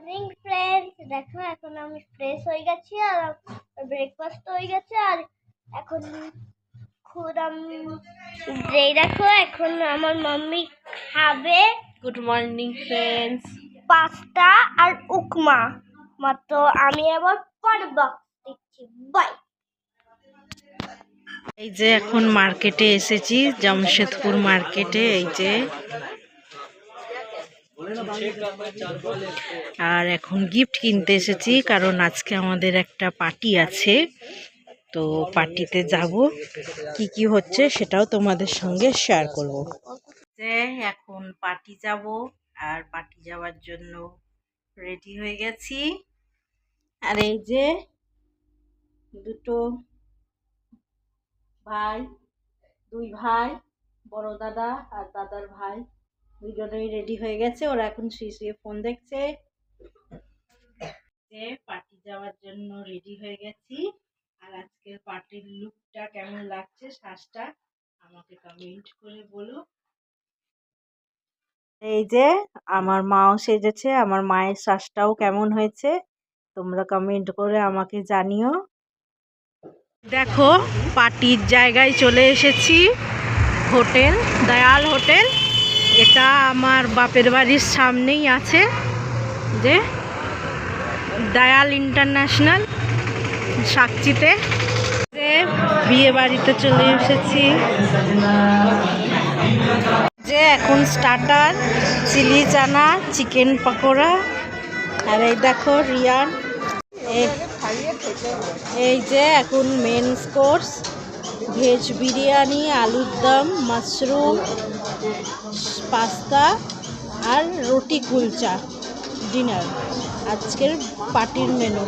Morning friends, দেখো এখন আমি ফ্রেশ হয়ে গেছি আর ব্রেকফাস্ট হয়ে গেছে। আর এখন দেখো এখন আমার মাম্মি খাবে। গুড মর্নিং ফ্রেন্ডস, পাস্তা আর উপমা। মাত্র আমি আবার পরে বক্স দিচ্ছি। বাই। এই যে এখন মার্কেটে এসেছি, জামশেদপুর মার্কেটে। এই যে আর এখন গিফট কিনতে এসেছি, কারণ আজকে আমাদের একটা পার্টি আছে। তো পার্টিতে যাব, কি কি হচ্ছে সেটাও তোমাদের সঙ্গে শেয়ার করব। যে এখন পার্টি যাব, আর পার্টি যাওয়ার জন্য রেডি হয়ে গেছি। আর এই যে দুটো ভাই, দুই ভাই, বড় দাদা আর দাদার ভাই, দুজনেই রেডি হয়ে গেছে। ওরা এখন শুয়ে শুয়ে ফোন দেখছে। যে পার্টি যাওয়ার জন্য রেডি হয়ে গেছি। আর আজকের পার্টির লুকটা কেমন লাগছে, সাজটা আমাকে কমেন্ট করে বলো। এই যে আমার মাও সেজেছে, আমার মায়ের সাজটাও কেমন হয়েছে তোমরা কমেন্ট করে আমাকে জানিও। দেখো পার্টির জায়গায় চলে এসেছি, হোটেল দয়াল হোটেল। এটা আমার বাপের বাড়ির সামনেই আছে, যে দয়াল ইন্টারন্যাশনাল সাকচিতে। যে বিয়ে বাড়িতে চলে এসেছি। যে এখন স্টার্টার চিলি চানা, চিকেন পকোড়া। আর এই দেখো রিয়ান। এই যে এখন মেনস কোর্স, ভেজ বিরিয়ানি, আলুর দম, মাশরুম, পাস্তা আর রুটি কুলচা ডিনার আজকের পার্টির মেনু।